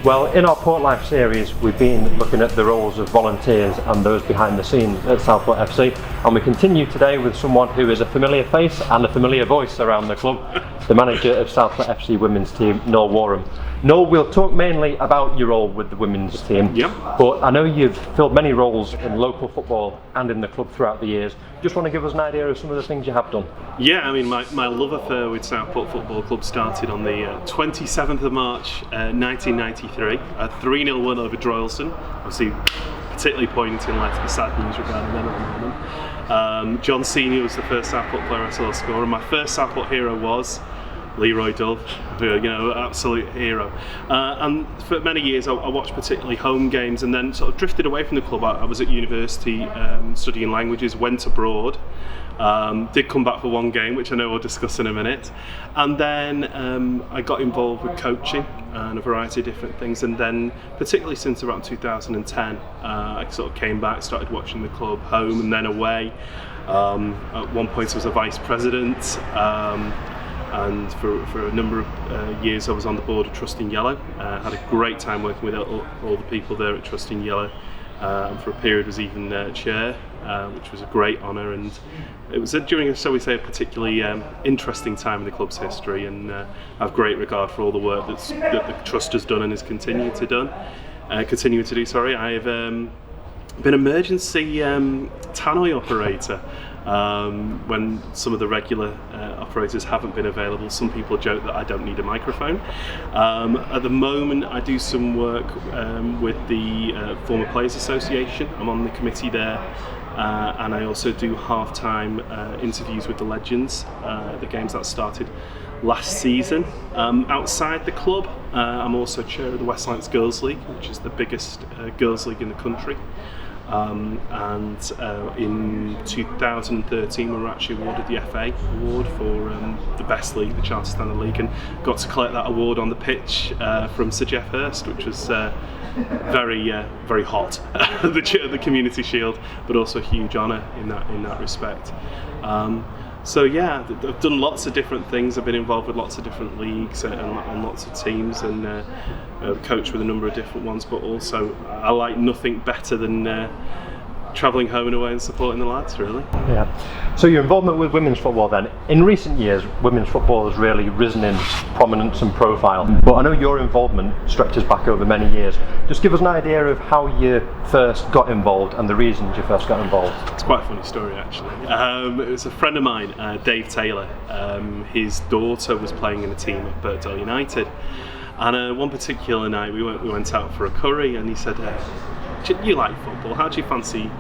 Well, in our Port Life series, we've been looking at the roles of volunteers and those behind the scenes at Southport FC, and we continue today with someone who is a familiar face and a familiar voice around the club, the manager of Southport FC Women's team, Noel Warham. Noel, we'll talk mainly about your role with the women's team, but I know you've filled many roles in local football and in the club throughout the years. Just want to give us an idea of some of the things you have done. Yeah, I mean, my love affair with Southport Football Club started on the 27th of March 1993, a 3-0 win over Droylsden, obviously particularly poignant in light of the sad news regarding them at the moment. John Senior was the first Southport player I saw score, and my first Southport hero was Leroy Dove, absolute hero. And for many years I watched particularly home games, and then sort of drifted away from the club. I was at university studying languages, went abroad, did come back for one game, which I know we'll discuss in a minute, and then I got involved with coaching and a variety of different things, and then particularly since around 2010 I sort of came back, started watching the club home and then away. At one point I was a vice president, and for a number of years I was on the board of Trust in Yellow. Had a great time working with all the people there at Trust in Yellow. For a period was even chair, which was a great honour, and it was during, shall we say, a particularly interesting time in the club's history, and I have great regard for all the work that the Trust has done and is continuing to do. I have been emergency tannoy operator when some of the regular operators haven't been available. Some people joke that I don't need a microphone. At the moment I do some work with the Former Players Association. I'm on the committee there, and I also do half-time interviews with the legends, the games that started last season. Outside the club, I'm also chair of the West Lancs Girls League, which is the biggest girls league in the country. And in 2013 we were actually awarded the FA award for the best league, the Charter Standard League, and got to collect that award on the pitch from Sir Geoff Hurst, which was very hot. the Community Shield, but also a huge honour in that respect. So yeah, I've done lots of different things. I've been involved with lots of different leagues and lots of teams, and coached with a number of different ones. But also, I like nothing better than travelling home and away and supporting the lads, really. Yeah. So your involvement with women's football then, in recent years women's football has really risen in prominence and profile, but I know your involvement stretches back over many years. Just give us an idea of how you first got involved and the reasons you first got involved. It's quite a funny story actually. It was a friend of mine, Dave Taylor. His daughter was playing in a team at Birkdale United, and one particular night we went out for a curry, and he said, "You like football, how do you fancy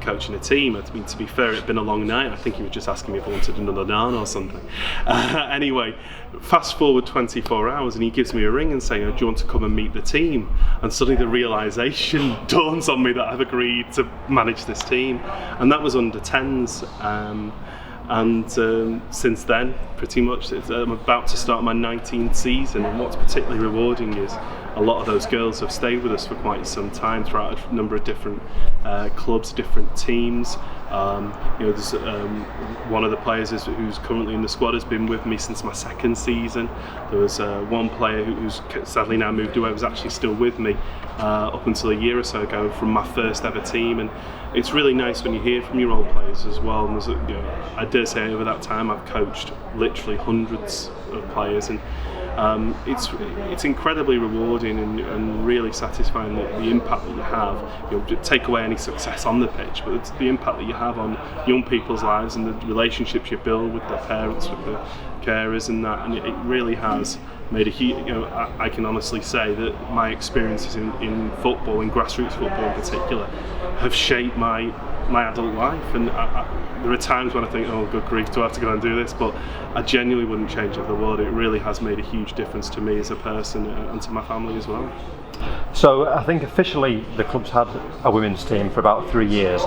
coaching a team?" I mean, to be fair, it'd been a long night. I think he was just asking me if I wanted another naan or something. Anyway, fast forward 24 hours and he gives me a ring and saying, "Do you want to come and meet the team?" And suddenly the realisation dawns on me that I've agreed to manage this team, and that was under 10s. And since then, pretty much, I'm about to start my 19th season, and what's particularly rewarding is a lot of those girls have stayed with us for quite some time throughout a number of different clubs, different teams. There's one of the players who's currently in the squad has been with me since my second season. There was one player who's sadly now moved away, was actually still with me up until a year or so ago from my first ever team, and it's really nice when you hear from your old players as well. And there's I dare say over that time I've coached literally hundreds of players, and it's incredibly rewarding and really satisfying, the impact that you have. Take away any success on the pitch, but it's the impact that you have on young people's lives and the relationships you build with their parents, with the carers, and that. And it really has made a huge. I can honestly say that my experiences in football, in grassroots football in particular, have shaped my adult life, and there are times when I think, oh good grief, do I have to go and do this? But I genuinely wouldn't change it for the world. It really has made a huge difference to me as a person and to my family as well. So I think officially the club's had a women's team for about 3 years.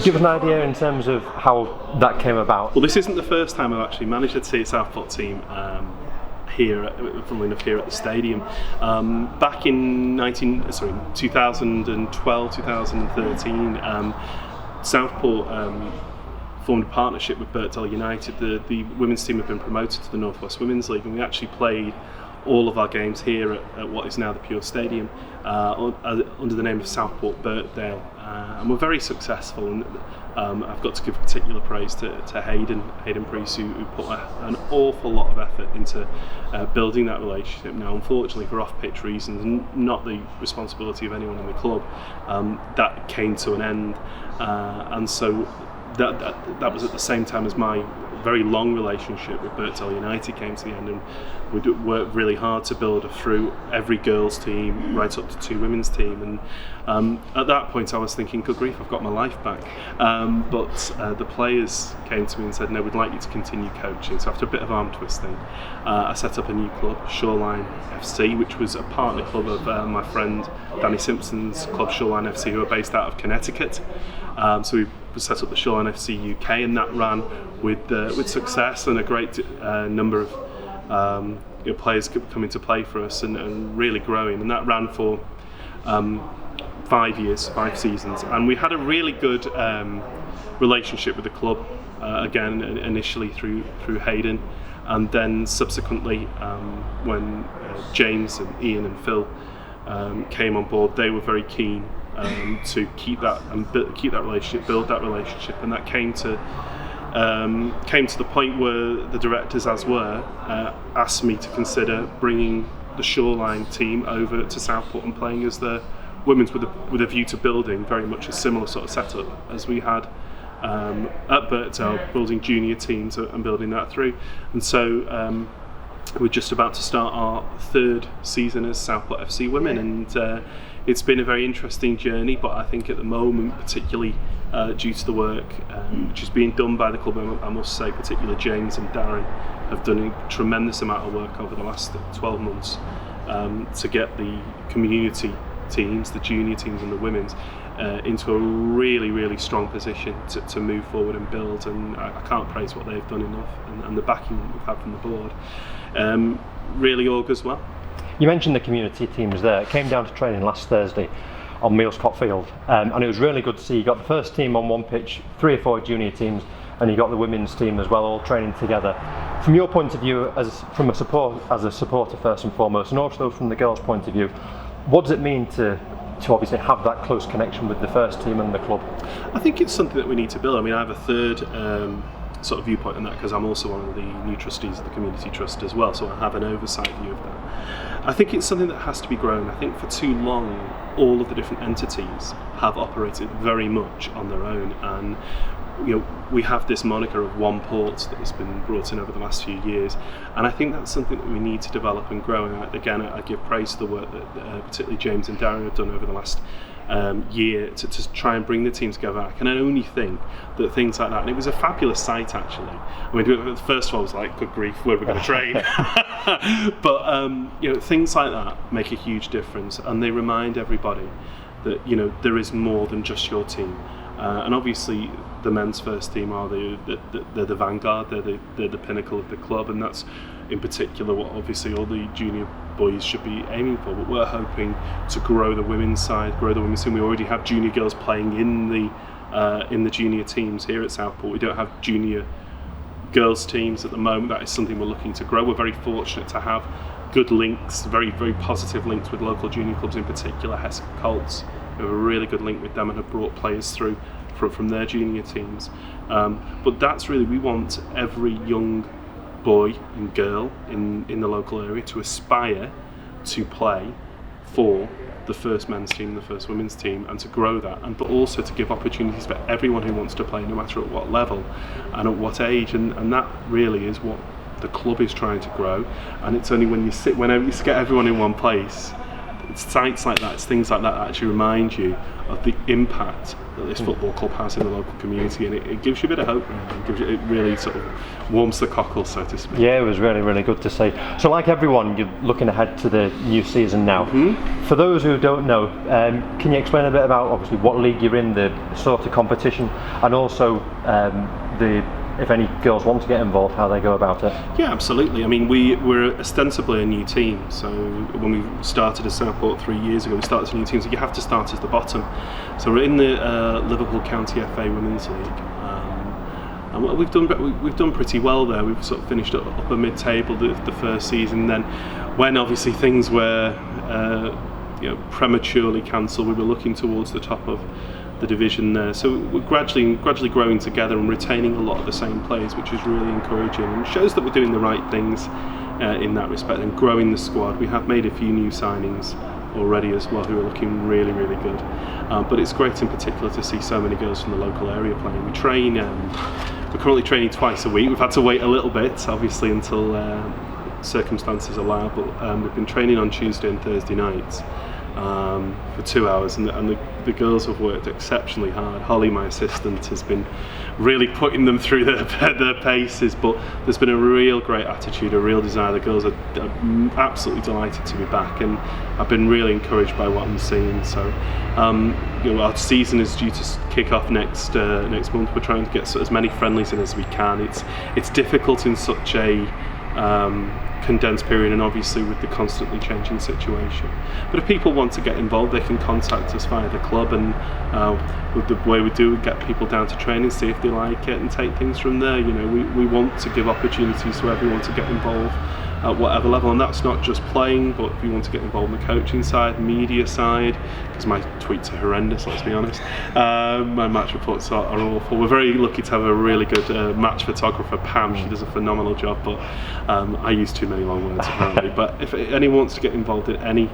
Give us an idea in terms of how that came about. Well, this isn't the first time I've actually managed a Southport team here, funnily enough, here at the stadium. Back in 2012, 2013, Southport formed a partnership with Birkdale United. The women's team have been promoted to the North West Women's League, and we actually played all of our games here at what is now the Pure Stadium under the name of Southport Birkdale, and we're very successful. And I've got to give particular praise to Hayden Priest, who put an awful lot of effort into building that relationship. Now, unfortunately, for off-pitch reasons, not the responsibility of anyone in the club, that came to an end, and so that was at the same time as my very long relationship with Birkdale United came to the end, and we worked really hard to build it through every girls team right up to 2 women's team. And at that point I was thinking, good grief, I've got my life back, but the players came to me and said, no, we'd like you to continue coaching. So after a bit of arm twisting, I set up a new club, Shoreline FC, which was a partner club of my friend Danny Simpson's club, Shoreline FC, who are based out of Connecticut. So we set up the Shoreline FC UK, and that ran with success, and a great number of players coming to play for us, and really growing. And that ran for 5 seasons, and we had a really good relationship with the club. Again, initially through Hayden, and then subsequently when James and Ian and Phil came on board, they were very keen to keep that relationship, build that relationship, and that came to the point where the directors, as were, asked me to consider bringing the Shoreline team over to Southport and playing as the women's, with a view to building very much a similar sort of setup as we had at Birkdale, building junior teams and building that through. And so we're just about to start our 3rd season as Southport FC Women, and it's been a very interesting journey, but I think at the moment, particularly due to the work which is being done by the club, I must say particularly James and Darren have done a tremendous amount of work over the last 12 months to get the community teams, the junior teams and the women's, into a really, really strong position to move forward and build, and I can't praise what they've done enough, and the backing we've had from the board really augurs well. You mentioned the community teams there. It came down to training last Thursday on Millscott Field, and it was really good to see you got the first team on one pitch, 3 or 4 junior teams, and you got the women's team as well, all training together. From your point of view, as a supporter first and foremost, and also from the girls' point of view, what does it mean to obviously have that close connection with the first team and the club? I think it's something that we need to build. I mean, I have a third sort of viewpoint on that, because I'm also one of the new trustees of the community trust as well, so I have an oversight view of that. I think it's something that has to be grown. I think for too long all of the different entities have operated very much on their own, and we have this moniker of one port that has been brought in over the last few years, and I think that's something that we need to develop and grow. And again, I give praise to the work that particularly James and Darren have done over the last year to try and bring the team together. I can only think that things like that, and it was a fabulous sight actually. I mean, first of all, I was like, good grief, where are we going to train? But things like that make a huge difference, and they remind everybody that there is more than just your team. And obviously, the men's first team are they're the vanguard, they're the pinnacle of the club, and that's in particular what obviously all the junior boys should be aiming for. But we're hoping to grow the women's side, grow the women's team. We already have junior girls playing in the junior teams here at Southport. We don't have junior girls teams at the moment. That is something we're looking to grow. We're very fortunate to have good links, very, very positive links with local junior clubs, in particular Hesse Colts. We have a really good link with them and have brought players through from their junior teams. But that's really, we want every young boy and girl in the local area to aspire to play for the first men's team, the first women's team, and to grow that, but also to give opportunities for everyone who wants to play, no matter at what level and at what age, and that really is what the club is trying to grow. And it's only whenever you get everyone in one place, it's sites like that, it's things like that actually remind you of the impact that this football club has in the local community, and it gives you a bit of hope, really. It really sort of warms the cockles, so to speak. Yeah, it was really, really good to see. So like everyone, you're looking ahead to the new season now. Mm-hmm. For those who don't know, can you explain a bit about obviously what league you're in, the sort of competition, and also if any girls want to get involved, how they go about it? Yeah, absolutely. I mean, we're ostensibly a new team. So when we started as Southport 3 years ago, we started as a new team, so you have to start as the bottom. So we're in the Liverpool County FA Women's League. And we've done pretty well there. We've sort of finished upper mid-table the first season. Then, when obviously things were prematurely cancelled, we were looking towards the top of the division there. So we're gradually growing together and retaining a lot of the same players, which is really encouraging and shows that we're doing the right things in that respect and growing the squad. We have made a few new signings already as well who are looking really, really good. But it's great in particular to see so many girls from the local area playing. We train, we're currently training twice a week. We've had to wait a little bit, obviously, until circumstances allow, but we've been training on Tuesday and Thursday nights for 2 hours, and the girls have worked exceptionally hard. Holly, my assistant, has been really putting them through their paces, but there's been a real great attitude, a real desire. The girls are absolutely delighted to be back, and I've been really encouraged by what I'm seeing. So our season is due to kick off next month. We're trying to get as many friendlies in as we can. It's difficult in such a condensed period, and obviously with the constantly changing situation. But if people want to get involved, they can contact us via the club, and with the way we do, we get people down to training, see if they like it, and take things from there. We want to give opportunities to everyone to get involved at whatever level, and that's not just playing, but if you want to get involved in the coaching side, media side, because my tweets are horrendous, let's be honest. My match reports are awful. We're very lucky to have a really good match photographer, Pam. She does a phenomenal job, but I use too many long words apparently. But if anyone wants to get involved in any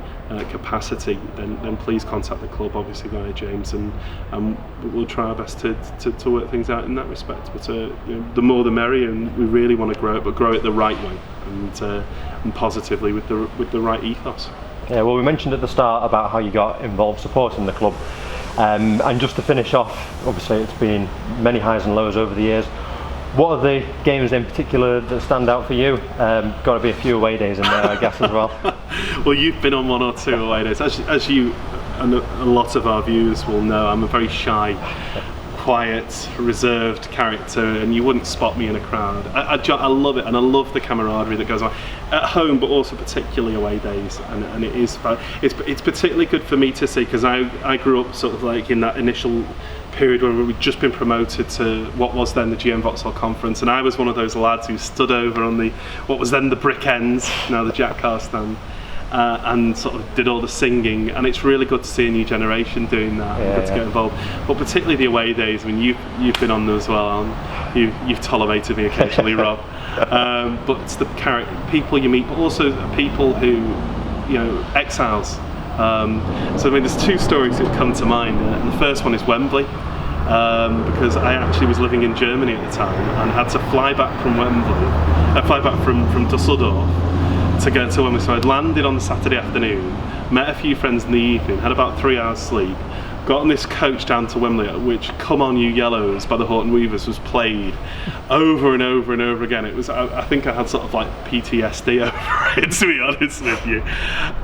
capacity, then please contact the club, obviously via James, and we'll try our best to work things out in that respect. But the more the merrier, and we really want to grow it, but grow it the right way, and positively with the right ethos. Yeah, well, we mentioned at the start about how you got involved supporting the club, and just to finish off, obviously it's been many highs and lows over the years. What are the games in particular that stand out for you? Got to be a few away days in there, I guess, as well. Well, you've been on one or two away days. As you and a lot of our viewers will know, I'm a very shy, quiet, reserved character, and you wouldn't spot me in a crowd. I love it, and I love the camaraderie that goes on at home, but also particularly away days. And it's particularly good for me to see, because I grew up sort of like in that initial period where we'd just been promoted to what was then the GM Vauxhall Conference, and I was one of those lads who stood over on what was then the brick ends, now the Jack Car stand, and sort of did all the singing, and it's really good to see a new generation doing that, and good to get involved. But particularly the away days, I mean, you've been on them as well, you've tolerated me occasionally, Rob. But it's the people you meet, but also people who, exiles. So I mean, there's two stories that come to mind, and the first one is Wembley, because I actually was living in Germany at the time and had to fly back from from Dusseldorf to go to Wembley. So I'd landed on the Saturday afternoon, met a few friends in the evening, had about 3 hours sleep, got on this coach down to Wembley, which "Come On You Yellows" by the Horton Weavers was played over and over and over again. It was, I think I had sort of like PTSD over it, to be honest with you.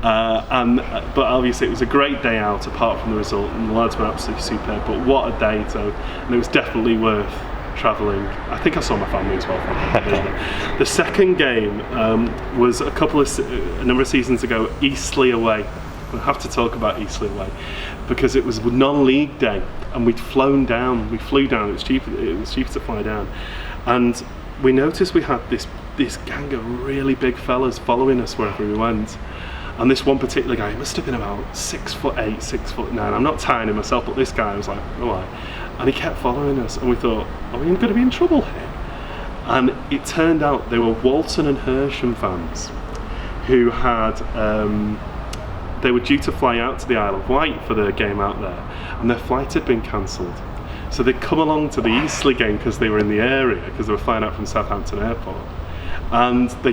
But obviously it was a great day out, apart from the result, and the lads were absolutely superb. But what a day, and it was definitely worth travelling. I think I saw my family as well. The second game was a number of seasons ago, Eastleigh away. I have to talk about Eastleigh away, because it was non-league day, and we flew down. It was cheaper to fly down, and we noticed we had this gang of really big fellas following us wherever we went. And this one particular guy, he must have been about 6'8", 6'9". I'm not tiny myself, but this guy was like, oh, and he kept following us, and we thought, are we going to be in trouble here? And it turned out they were Walton and Hersham fans who had. They were due to fly out to the Isle of Wight for their game out there, and their flight had been cancelled. So they'd come along to the Eastleigh game because they were in the area, because they were flying out from Southampton Airport, and they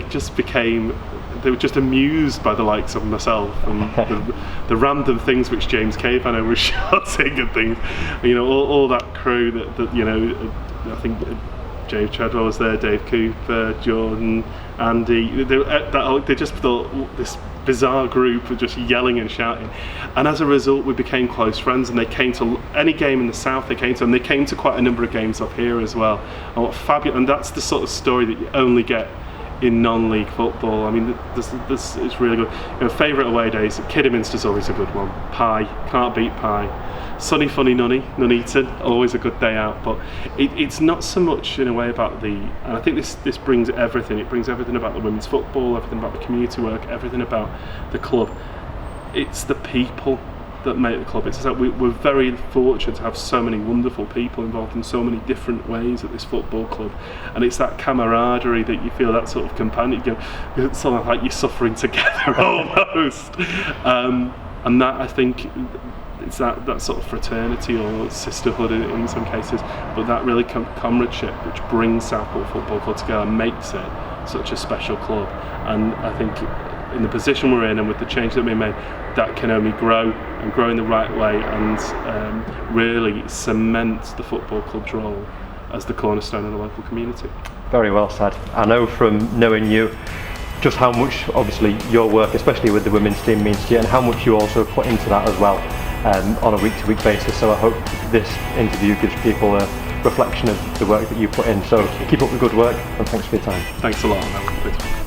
were just amused by the likes of myself and the random things which James Cavano was shouting and things. All that crew that I think James Treadwell was there, Dave Cooper, Jordan, Andy. They just thought this bizarre group were just yelling and shouting, and as a result we became close friends, and they came to any game in the south they came to, and they came to quite a number of games up here as well. And what fabulous, and that's the sort of story that you only get in non-league football. I mean, this is really good. Favourite away days, Kidderminster's always a good one. Pie, can't beat Pie. Sunny Funny Nuneaton, always a good day out. But it's not so much in a way about and I think this brings everything. It brings everything about the women's football, everything about the community work, everything about the club. It's the people that make the club. It's like we're very fortunate to have so many wonderful people involved in so many different ways at this football club, and it's that camaraderie that you feel, that sort of companion. It's sort of like you're suffering together almost, and that, I think, it's that sort of fraternity or sisterhood in some cases, but that really comradeship which brings Southport Football Club together and makes it such a special club. And I think in the position we're in and with the change that we made, that can only grow and grow in the right way, and really cement the football club's role as the cornerstone of the local community. Very well said. I know from knowing you just how much, obviously, your work, especially with the women's team, means to you, and how much you also put into that as well, on a week-to-week basis. So I hope this interview gives people a reflection of the work that you put in. So keep up the good work, and thanks for your time. Thanks a lot.